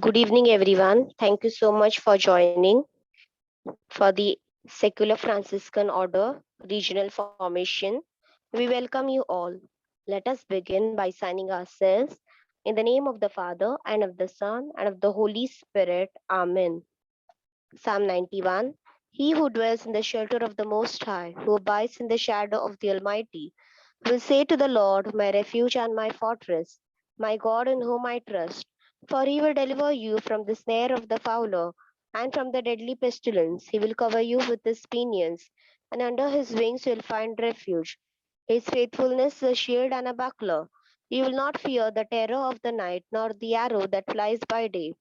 Good evening, everyone. Thank you so much for joining for the Secular Franciscan Order Regional Formation. We welcome you all. Let us begin by signing ourselves in the name of the Father, and of the Son, and of the Holy Spirit. Amen. Psalm 91. He who dwells in the shelter of the Most High, who abides in the shadow of the Almighty, will say to the Lord, my refuge and my fortress, my God in whom I trust. For he will deliver you from the snare of the fowler and from the deadly pestilence. He will cover you with his pinions, and under his wings you will find refuge. His faithfulness is a shield and a buckler. You will not fear the terror of the night, nor the arrow that flies by day,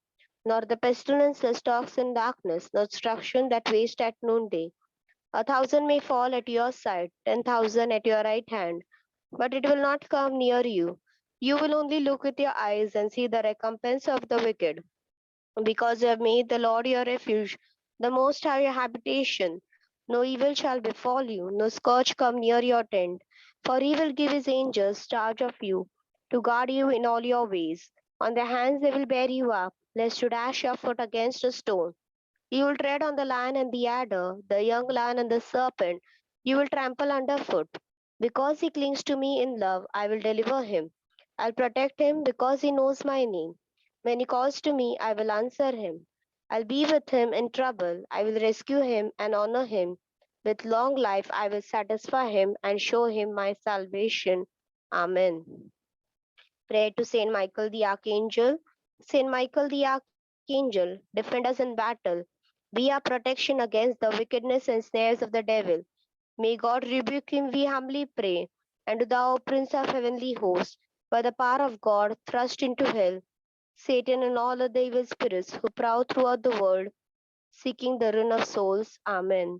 nor the pestilence that stalks in darkness, nor destruction that wastes at noonday. 1,000 may fall at your side, 10,000 at your right hand, but it will not come near you. You will only look with your eyes and see the recompense of the wicked. Because you have made the Lord your refuge, the Most High your habitation, no evil shall befall you, no scourge come near your tent. For he will give his angels charge of you, to guard you in all your ways. On their hands they will bear you up, lest you dash your foot against a stone. You will tread on the lion and the adder, the young lion and the serpent. You will trample underfoot. Because he clings to me in love, I will deliver him. I'll protect him because he knows my name. When he calls to me, I will answer him. I'll be with him in trouble. I will rescue him and honor him. With long life, I will satisfy him and show him my salvation. Amen. Prayer to Saint Michael the Archangel. Saint Michael the Archangel, defend us in battle. Be our protection against the wickedness and snares of the devil. May God rebuke him, we humbly pray. And do thou, Prince of heavenly hosts, by the power of God, thrust into hell Satan and all other evil spirits who prowl throughout the world, seeking the ruin of souls. Amen.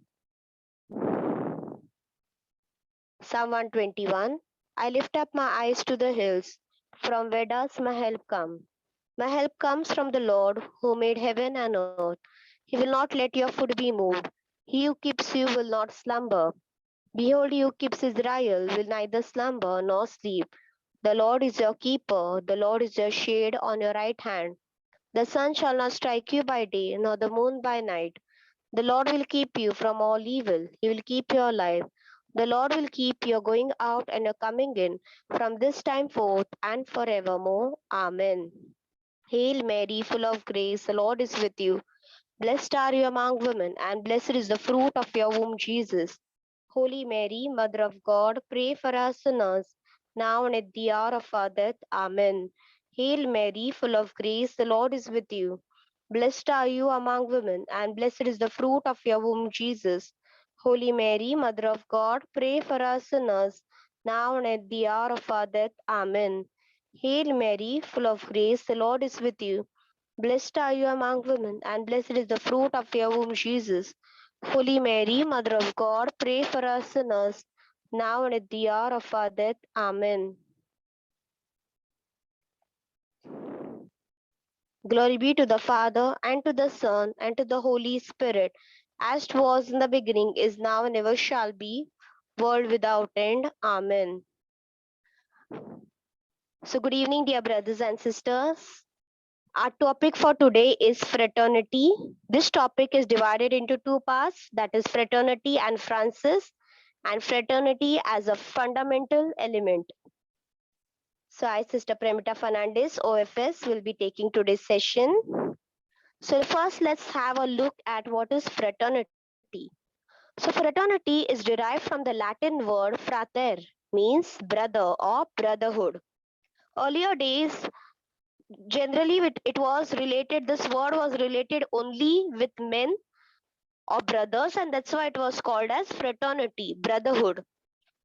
Psalm 121. I lift up my eyes to the hills. From where does my help come? My help comes from the Lord who made heaven and earth. He will not let your foot be moved. He who keeps you will not slumber. Behold, he who keeps Israel will neither slumber nor sleep. The Lord is your keeper. The Lord is your shade on your right hand. The sun shall not strike you by day, nor the moon by night. The Lord will keep you from all evil. He will keep you alive. The Lord will keep your going out and your coming in from this time forth and forevermore. Amen. Hail Mary, full of grace, the Lord is with you. Blessed are you among women, and blessed is the fruit of your womb, Jesus. Holy Mary, Mother of God, pray for us sinners, now and at the hour of our death. Amen. Hail Mary, full of grace, the Lord is with you. Blessed are you among women, and blessed is the fruit of your womb, Jesus. Holy Mary, Mother of God, pray for us sinners, now and at the hour of our death. Amen. Hail Mary, full of grace, the Lord is with you. Blessed are you among women, and blessed is the fruit of your womb, Jesus. Holy Mary, Mother of God, pray for us sinners, now and at the hour of our death. Amen. Glory be to the Father, and to the Son, and to the Holy Spirit, as it was in the beginning, is now, and ever shall be, world without end. Amen. So, good evening, dear brothers and sisters. Our topic for today is fraternity. This topic is divided into two parts, that is fraternity and Francis, and fraternity as a fundamental element. So I, Sister Premita Fernandez, OFS, will be taking today's session. So first, let's have a look at what is fraternity. So fraternity is derived from the Latin word frater, means brother or brotherhood. Earlier days, generally it was related, this word was related only with men or brothers, and that's why it was called as fraternity, brotherhood.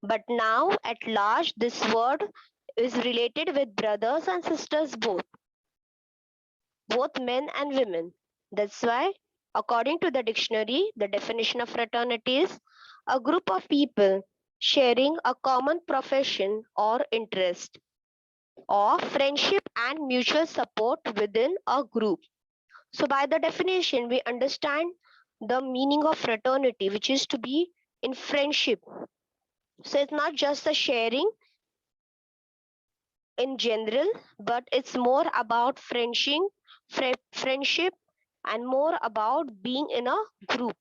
But now at large, this word is related with brothers and sisters both men and women. That's why, according to the dictionary, the definition of fraternity is a group of people sharing a common profession or interest, or friendship and mutual support within a group. So, by the definition, we understand the meaning of fraternity, which is to be in friendship. So, it's not just a sharing in general, but it's more about friendship friendship, and more about being in a group.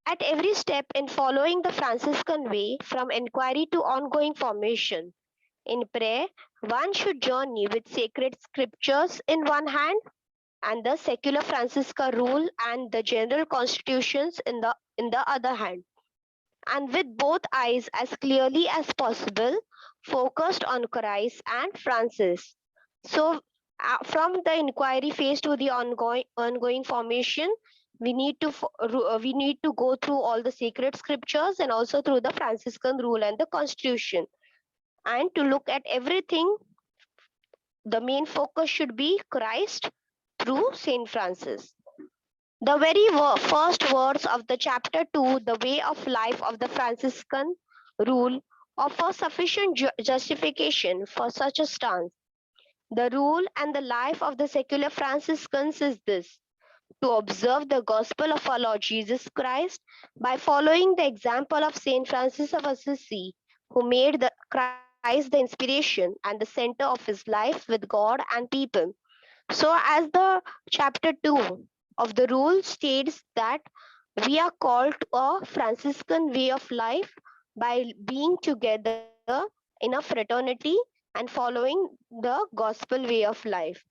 At every step in following the Franciscan way, from inquiry to ongoing formation, in prayer, one should journey with sacred scriptures in one hand and the secular Franciscan rule and the general constitutions in the other hand, and with both eyes as clearly as possible focused on Christ and Francis. So, from the inquiry phase to the ongoing formation, we need to go through all the sacred scriptures and also through the Franciscan rule and the constitution, and to look at everything. The main focus should be Christ through Saint Francis. The very first words of the chapter 2, The Way of Life of the Franciscan Rule, offer sufficient justification for such a stance. The rule and the life of the secular Franciscans is this: to observe the gospel of our Lord Jesus Christ by following the example of Saint Francis of Assisi, who made Christ the inspiration and the center of his life with God and people. So, as the chapter 2 of the rule states that we are called to a Franciscan way of life by being together in a fraternity and following the gospel way of life.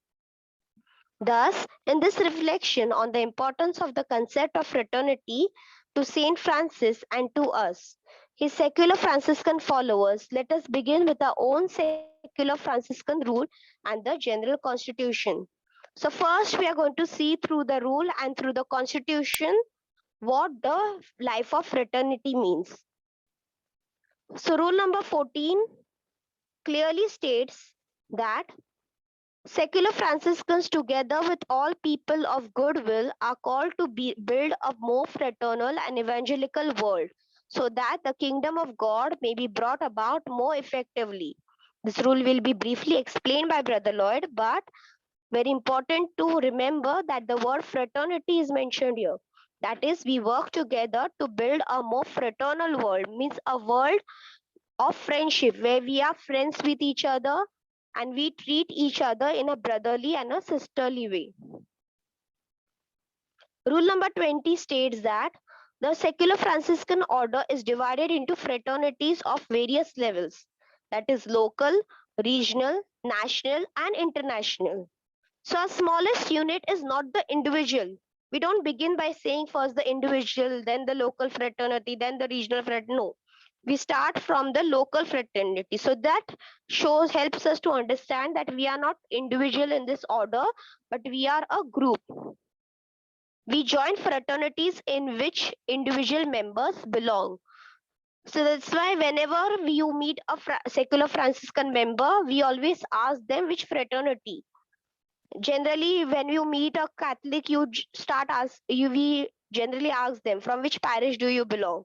Thus, in this reflection on the importance of the concept of fraternity to Saint Francis and to us, his secular Franciscan followers, let us begin with our own secular Franciscan rule and the general constitution. So, first, we are going to see through the rule and through the constitution what the life of fraternity means. So, rule number 14 clearly states that secular Franciscans, together with all people of goodwill, are called to build a more fraternal and evangelical world so that the kingdom of God may be brought about more effectively. This rule will be briefly explained by Brother Lloyd, but very important to remember that the word fraternity is mentioned here. That is, we work together to build a more fraternal world, means a world of friendship where we are friends with each other and we treat each other in a brotherly and a sisterly way. Rule number 20 states that the secular Franciscan order is divided into fraternities of various levels, that is, local, regional, national, and international. So, our smallest unit is not the individual. We don't begin by saying first the individual, then the local fraternity, then the regional fraternity. No, we start from the local fraternity. So that helps us to understand that we are not individual in this order, but we are a group. We join fraternities in which individual members belong. So that's why whenever you meet a secular Franciscan member, we always ask them which fraternity. Generally, when you meet a Catholic, we generally ask them from which parish do you belong.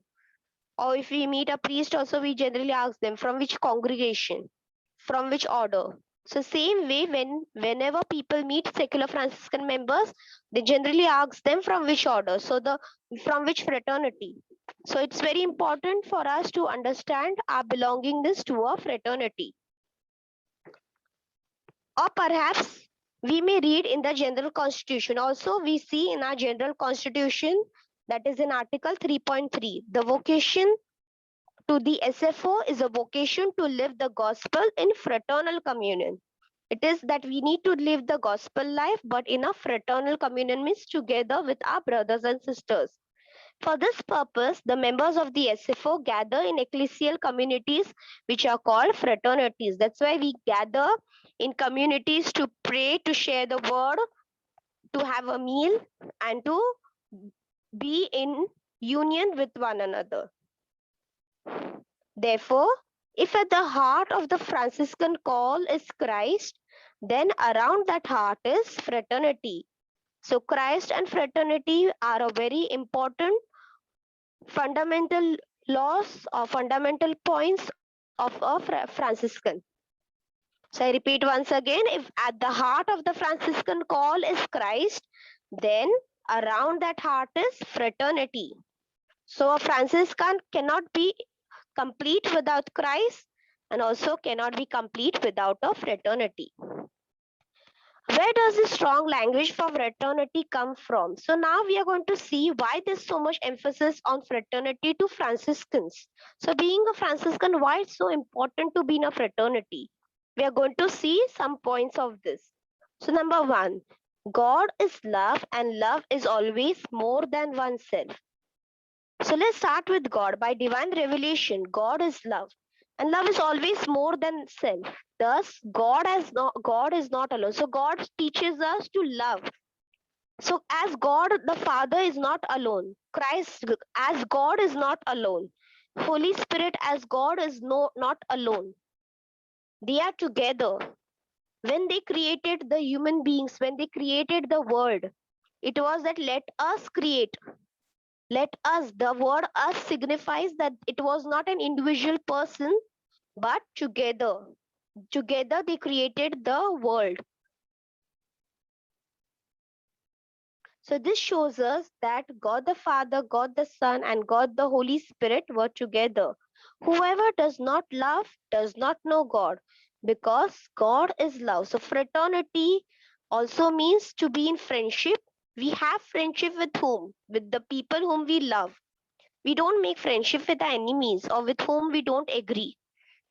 Or if we meet a priest, also we generally ask them from which congregation, from which order. So same way, whenever people meet secular Franciscan members, they generally ask them from which order, from which fraternity. So it's very important for us to understand our belongingness to a fraternity. Or perhaps we may read in the general constitution. Also, we see in our general constitution, that is in Article 3.3, the vocation to the SFO is a vocation to live the gospel in fraternal communion. It is that we need to live the gospel life, but in a fraternal communion, means together with our brothers and sisters. For this purpose, the members of the SFO gather in ecclesial communities, which are called fraternities. That's why we gather in communities to pray, to share the word, to have a meal, and to be in union with one another. Therefore, if at the heart of the Franciscan call is Christ, then around that heart is fraternity. So, Christ and fraternity are a very important fundamental laws or fundamental points of a Franciscan. So, I repeat once again, if at the heart of the Franciscan call is Christ, then around that heart is fraternity. So, a Franciscan cannot be complete without Christ and also cannot be complete without a fraternity. Where does this strong language for fraternity come from? So now we are going to see why there's so much emphasis on fraternity to Franciscans. So being a Franciscan, why it's so important to be in a fraternity? We are going to see some points of this. So number one, God is love and love is always more than oneself. So let's start with God. By divine revelation, God is love, and love is always more than self. Thus, God is not alone. So God teaches us to love. So as God the Father is not alone, Christ as God is not alone, Holy Spirit as God is not alone. They are together. When they created the human beings, when they created the world, it was that let us create. Let us, the word us signifies that it was not an individual person, but together. Together they created the world. So this shows us that God the Father, God the Son, and God the Holy Spirit were together. Whoever does not love does not know God, because God is love. So fraternity also means to be in friendship. We have friendship with whom? With the people whom we love. We don't make friendship with our enemies or with whom we don't agree,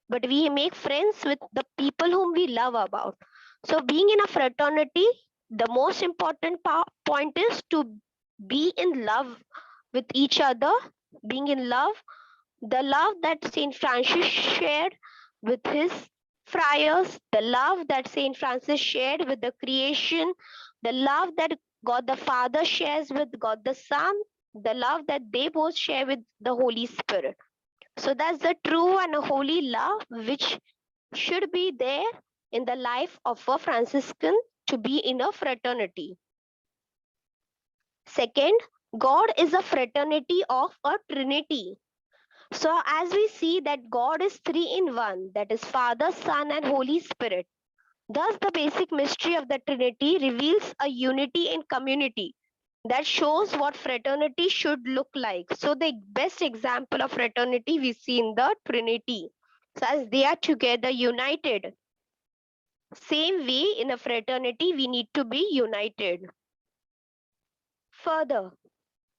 but we make friends with the people whom we love about. So, being in a fraternity, the most important point is to be in love with each other, being in love, the love that Saint Francis shared with his friars, the love that Saint Francis shared with the creation, the love that God the Father shares with God the Son, the love that they both share with the Holy Spirit. So that's the true and a holy love which should be there in the life of a Franciscan to be in a fraternity. Second, God is a fraternity of a trinity. So as we see that God is three in one, that is Father, Son, and Holy Spirit. Thus, the basic mystery of the Trinity reveals a unity in community that shows what fraternity should look like. So, the best example of fraternity we see in the Trinity. So, as they are together united, same way in a fraternity, we need to be united. Further,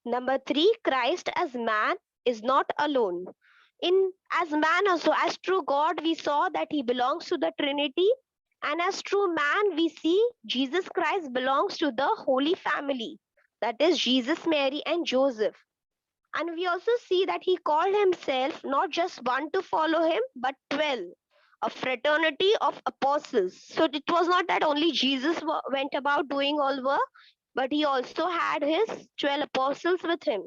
number three, Christ as man is not alone. In as man also, as true God, we saw that he belongs to the Trinity, and as true man, we see Jesus Christ belongs to the Holy Family, that is Jesus, Mary, and Joseph. And we also see that he called himself not just one to follow him, but 12, a fraternity of apostles. So it was not that only Jesus went about doing all work, but he also had his 12 apostles with him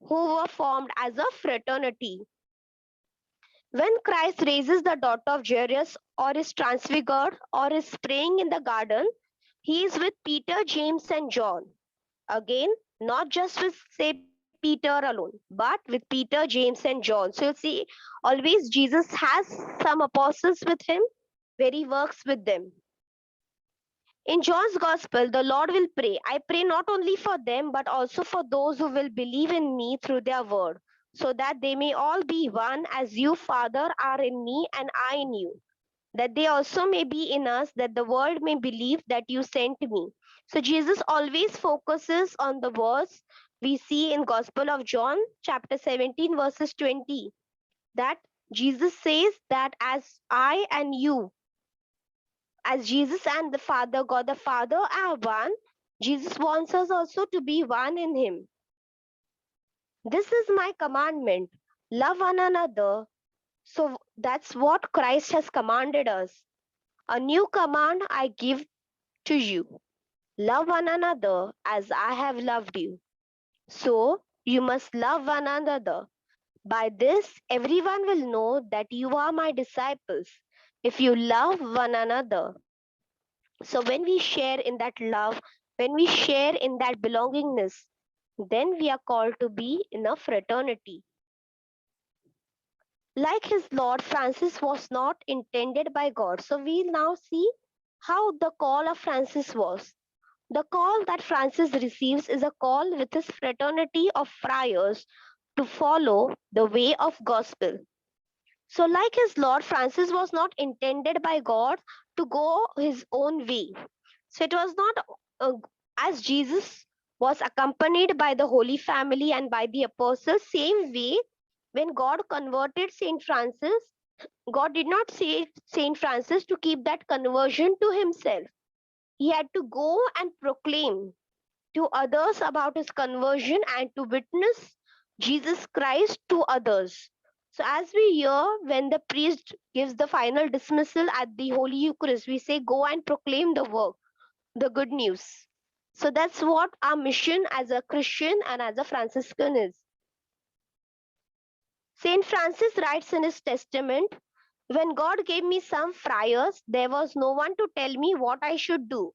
who were formed as a fraternity. When Christ raises the daughter of Jairus or is transfigured or is praying in the garden, he is with Peter, James, and John. Again, not just with, say, Peter alone, but with Peter, James, and John. So you see, always Jesus has some apostles with him where he works with them. In John's Gospel, the Lord will pray. I pray not only for them, but also for those who will believe in me through their word, so that they may all be one as you, Father, are in me and I in you, that they also may be in us, that the world may believe that you sent me. So Jesus always focuses on the verse we see in Gospel of John, chapter 17, verses 20, that Jesus says that as I and you, as Jesus and the Father, God the Father are one, Jesus wants us also to be one in Him. This is my commandment, love one another. So that's what Christ has commanded us. A new command I give to you, love one another as I have loved you. So you must love one another. By this, everyone will know that you are my disciples if you love one another. So when we share in that love, when we share in that belongingness, then we are called to be in a fraternity. Like his Lord, Francis was not intended by God. So we'll now see how the call of Francis was. The call that Francis receives is a call with his fraternity of friars to follow the way of gospel. So, like his Lord, Francis was not intended by God to go his own way. So it was not as Jesus was accompanied by the Holy Family and by the apostles, same way when God converted Saint Francis, God did not say Saint Francis to keep that conversion to himself. He had to go and proclaim to others about his conversion and to witness Jesus Christ to others. So, as we hear, when the priest gives the final dismissal at the Holy Eucharist, we say, go and proclaim the work, the good news. So, that's what our mission as a Christian and as a Franciscan is. Saint Francis writes in his testament, when God gave me some friars, there was no one to tell me what I should do.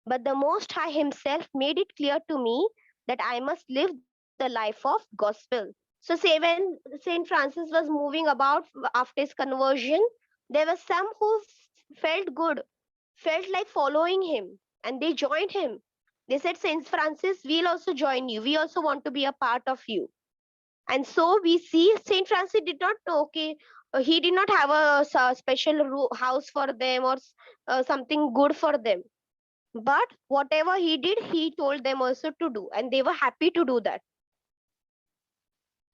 But the Most High Himself made it clear to me that I must live the life of gospel. So, say when Saint Francis was moving about after his conversion, there were some who felt good, felt like following him, and they joined him. They said, Saint Francis, we'll also join you. We also want to be a part of you. And so we see Saint Francis did not know, okay, he did not have a special house for them or something good for them, but whatever he did, he told them also to do, and they were happy to do that.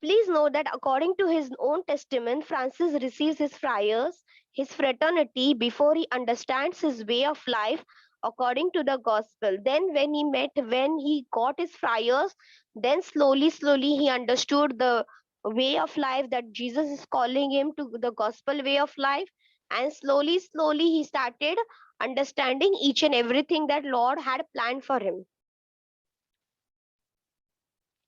Please know that according to his own testament, Francis receives his friars, his fraternity, before he understands his way of life according to the gospel. Then, when he got his friars, then slowly he understood the way of life that Jesus is calling him to, the gospel way of life. And slowly he started understanding each and everything that Lord had planned for him.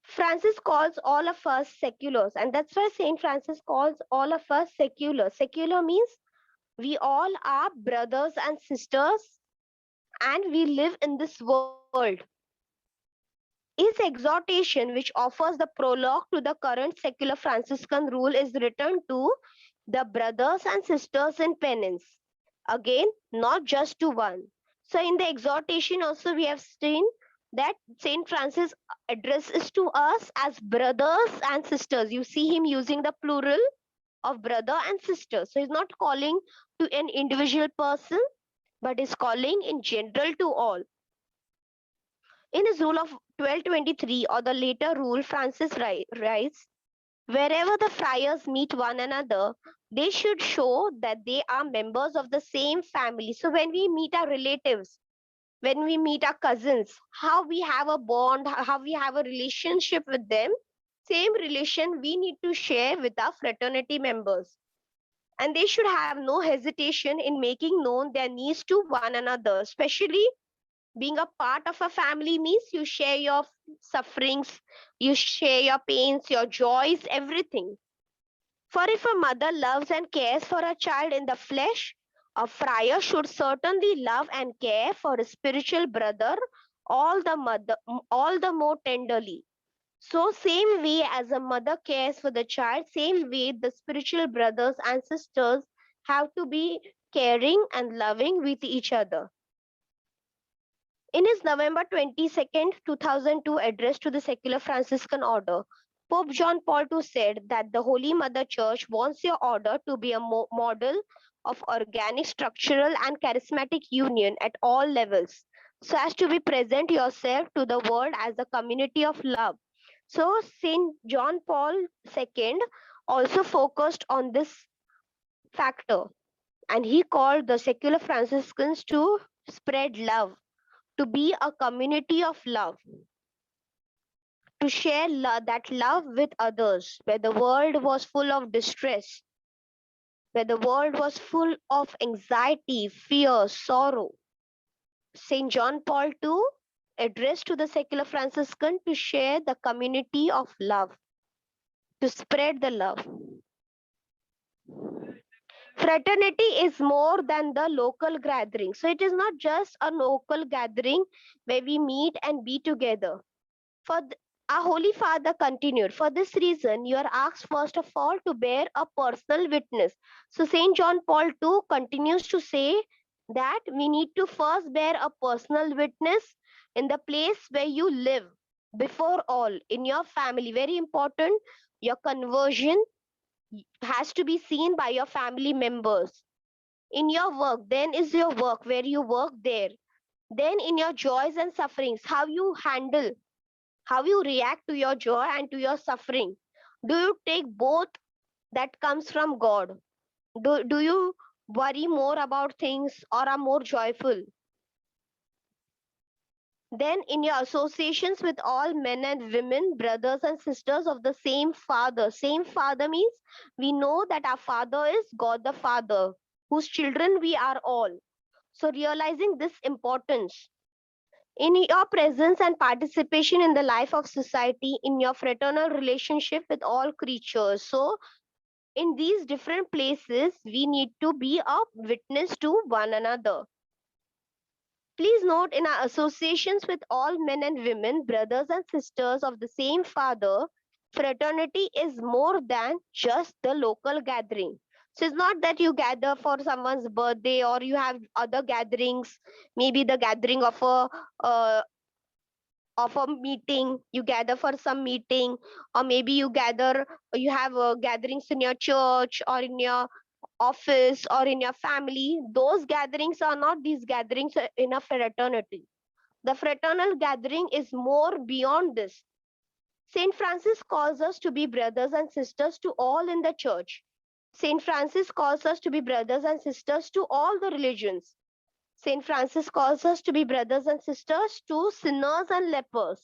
Francis calls all of us seculars, and that's why Saint Francis calls all of us secular. Secular means we all are brothers and sisters, and we live in this world. His exhortation, which offers the prologue to the current secular Franciscan rule, is written to the brothers and sisters in penance. Again, not just to one. So, in the exhortation, also, we have seen that Saint Francis addresses to us as brothers and sisters. You see him using the plural of brother and sister. So, he's not calling to an individual person, but is calling in general to all. In his rule of 1223 or the later rule, Francis writes, wherever the friars meet one another, they should show that they are members of the same family. So when we meet our relatives, when we meet our cousins, how we have a bond, how we have a relationship with them, same relation we need to share with our fraternity members. And they should have no hesitation in making known their needs to one another, especially being a part of a family means you share your sufferings, you share your pains, your joys, everything. For if a mother loves and cares for a child in the flesh, a friar should certainly love and care for a spiritual brother all the more tenderly. So, same way as a mother cares for the child, same way the spiritual brothers and sisters have to be caring and loving with each other. In his November 22nd, 2002 address to the secular Franciscan order, Pope John Paul II said that the Holy Mother Church wants your order to be a model of organic, structural, and charismatic union at all levels, so as to be present yourself to the world as a community of love. So, Saint John Paul II also focused on this factor, and he called the secular Franciscans to spread love, to be a community of love, to share that love with others, where the world was full of distress, where the world was full of anxiety, fear, sorrow. St. John Paul II addressed to the secular Franciscan to share the community of love, to spread the love. Fraternity is more than the local gathering. So it is not just a local gathering where we meet and be together. For our Holy Father continued, for this reason, you are asked first of all to bear a personal witness. So, St. John Paul II continues to say that we need to first bear a personal witness in the place where you live, before all, in your family. Very important, your conversion has to be seen by your family members. In your work, then is your work, where you work there. Then in your joys and sufferings, how you react to your joy and to your suffering. Do you take both that comes from God? Do you worry more about things or are more joyful? Then, in your associations with all men and women, brothers and sisters of the same Father means we know that our Father is God the Father, whose children we are all. So, realizing this importance in your presence and participation in the life of society, in your fraternal relationship with all creatures. So, in these different places, we need to be a witness to one another. Please note, in our associations with all men and women, brothers and sisters of the same Father, fraternity is more than just the local gathering. So it's not that you gather for someone's birthday or you have other gatherings, maybe the gathering uh, of a meeting, you gather for some meeting, or maybe you have gatherings in your church or in your office or in your family. Those gatherings are not these gatherings in a fraternity. The fraternal gathering is more beyond this. St. Francis calls us to be brothers and sisters to all in the church. St. Francis calls us to be brothers and sisters to all the religions. St. Francis calls us to be brothers and sisters to sinners and lepers.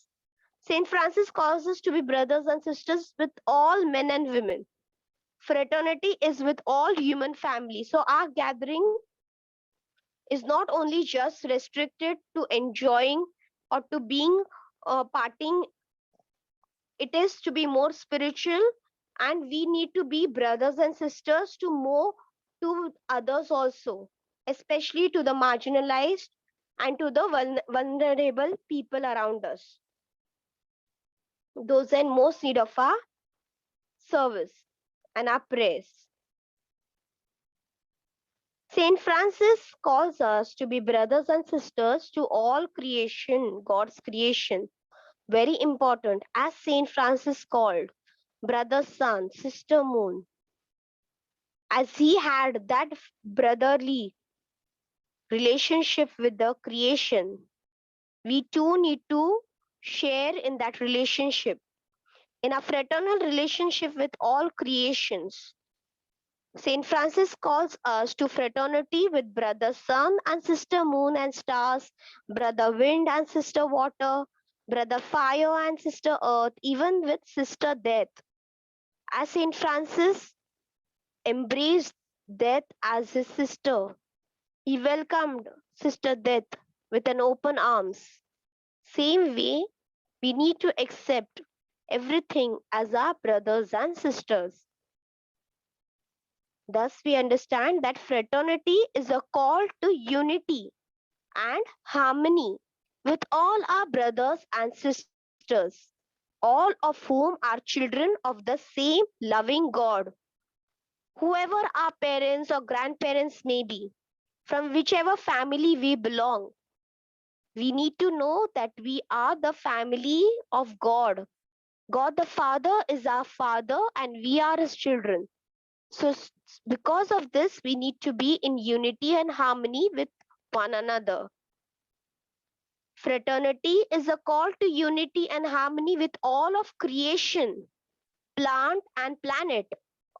St. Francis calls us to be brothers and sisters with all men and women. Fraternity is with all human families. So our gathering is not only just restricted to enjoying or to being partying, it is to be more spiritual, and we need to be brothers and sisters to more to others also, especially to the marginalized and to the vulnerable people around us. Those in most need of our service and our praise. Saint Francis calls us to be brothers and sisters to all creation, God's creation. Very important, as Saint Francis called brother sun, sister moon, as he had that brotherly relationship with the creation, we too need to share in that relationship, in a fraternal relationship with all creations. Saint Francis calls us to fraternity with brother sun and sister moon and stars, brother wind and sister water, brother fire and sister earth, even with sister death. As Saint Francis embraced death as his sister, he welcomed sister death with an open arms. Same way, we need to accept everything as our brothers and sisters. Thus, we understand that fraternity is a call to unity and harmony with all our brothers and sisters, all of whom are children of the same loving God. Whoever our parents or grandparents may be, from whichever family we belong, we need to know that we are the family of God. God the Father is our Father and we are His children. So, because of this, we need to be in unity and harmony with one another. Fraternity is a call to unity and harmony with all of creation, plant and planet,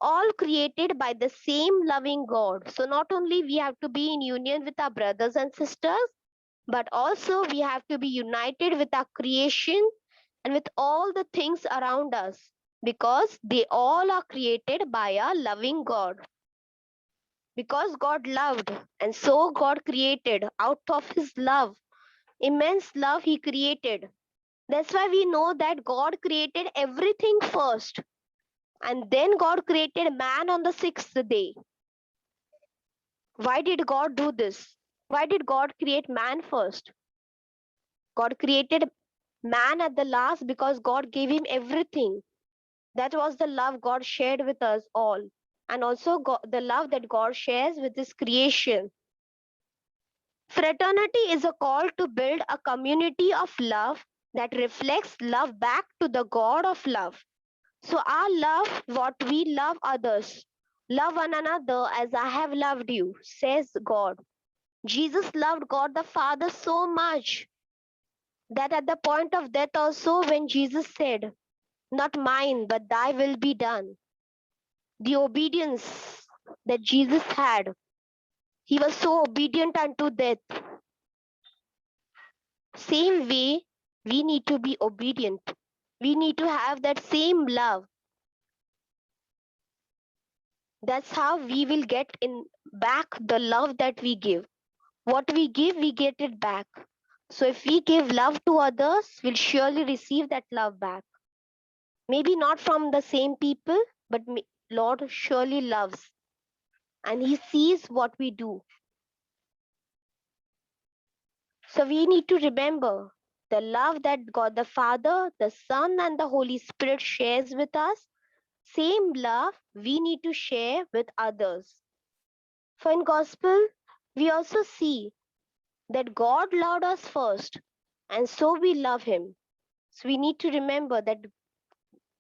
all created by the same loving God. So not only we have to be in union with our brothers and sisters, but also we have to be united with our creation and with all the things around us, because they all are created by a loving God. Because God loved, and so God created out of His love, immense love He created. That's why we know that God created everything first, and then God created man on the sixth day. Why did God do this? Why did God create man first? God created man at the last because God gave him everything. That was the love God shared with us all, and also the love that God shares with His creation. Fraternity is a call to build a community of love that reflects love back to the God of love. So, our love, what we love others, love one another as I have loved you, says God. Jesus loved God the Father so much that at the point of death also, when Jesus said, "Not mine, but thy will be done," the obedience that Jesus had, he was so obedient unto death. Same way, we need to be obedient. We need to have that same love. That's how we will get in back the love that we give. What we give, we get it back. So if we give love to others, we'll surely receive that love back. Maybe not from the same people, but Lord surely loves and He sees what we do. So we need to remember the love that God the Father, the Son, and the Holy Spirit shares with us. Same love we need to share with others. For in Gospel, we also see that God loved us first, and so we love Him. So we need to remember that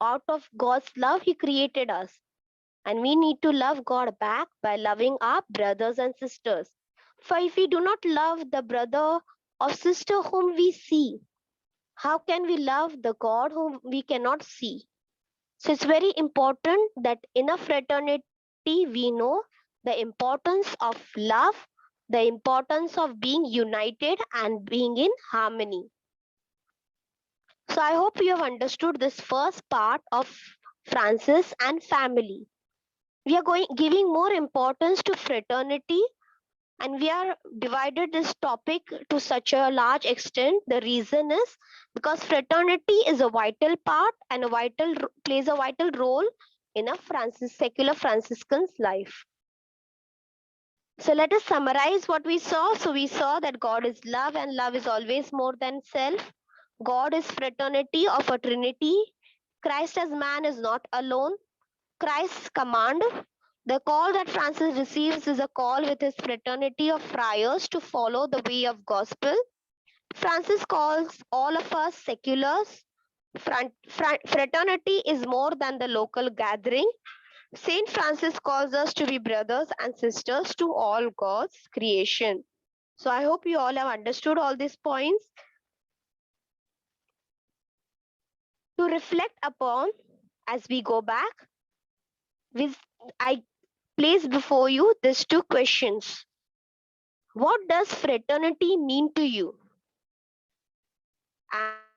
out of God's love, He created us. And we need to love God back by loving our brothers and sisters. For if we do not love the brother or sister whom we see, how can we love the God whom we cannot see? So it's very important that in a fraternity we know the importance of love, the importance of being united and being in harmony. So I hope you have understood this first part of Francis and family. We are giving more importance to fraternity, and we are divided this topic to such a large extent. The reason is because fraternity is a vital part and plays a vital role in a secular Franciscan's life. So let us summarize what we saw. So we saw that God is love and love is always more than self. God is fraternity of a trinity. Christ as man is not alone. Christ's command. The call that Francis receives is a call with his fraternity of friars to follow the way of gospel. Francis calls all of us seculars. Fraternity is more than the local gathering. Saint Francis calls us to be brothers and sisters to all God's creation. So I hope you all have understood all these points. To reflect upon as we go back, I place before you these two questions. What does fraternity mean to you?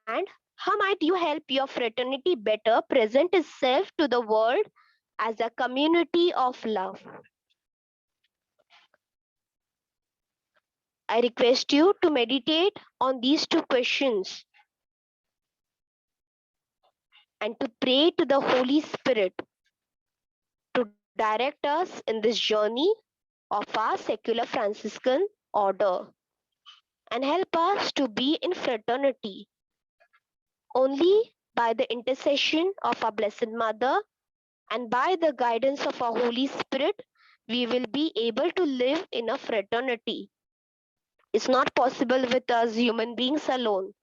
And how might you help your fraternity better present itself to the world as a community of love? I request you to meditate on these two questions and to pray to the Holy Spirit to direct us in this journey of our secular Franciscan order and help us to be in fraternity. Only by the intercession of our Blessed Mother and by the guidance of our Holy Spirit, we will be able to live in a fraternity. It's not possible with us human beings alone,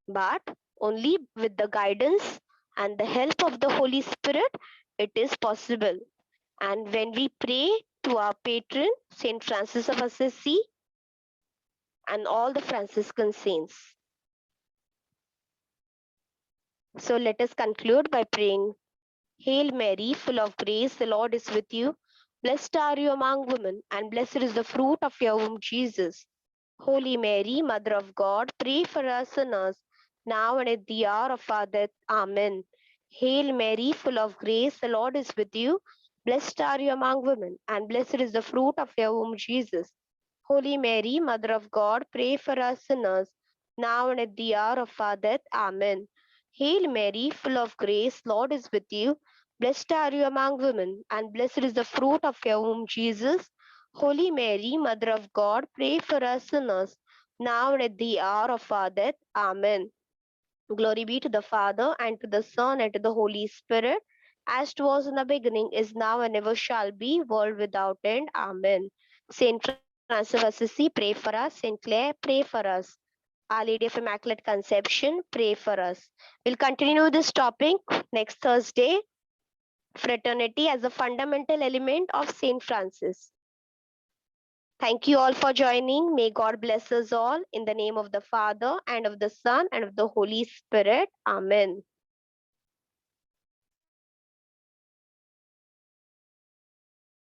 but only with the guidance and the help of the Holy Spirit, it is possible. And when we pray to our patron, Saint Francis of Assisi, and all the Franciscan saints. So let us conclude by praying. Hail Mary, full of grace, the Lord is with you. Blessed are you among women, and blessed is the fruit of your womb, Jesus. Holy Mary, Mother of God, pray for us sinners, now and at the hour of our death. Amen. Hail Mary, full of grace, the Lord is with you. Blessed are you among women, and blessed is the fruit of your womb, Jesus. Holy Mary, Mother of God, pray for us sinners, now and at the hour of our death. Amen. Hail Mary, full of grace, Lord is with you. Blessed are you among women, and blessed is the fruit of your womb, Jesus. Holy Mary, Mother of God, pray for us sinners, now and at the hour of our death. Amen. Glory be to the Father, and to the Son, and to the Holy Spirit, as it was in the beginning, is now, and ever shall be, world without end. Amen. Saint Francis of Assisi, pray for us. Saint Clare, pray for us. Our Lady of Immaculate Conception, pray for us. We'll continue this topic next Thursday. Fraternity as a fundamental element of Saint Francis. Thank you all for joining. May God bless us all in the name of the Father and of the Son and of the Holy Spirit. Amen.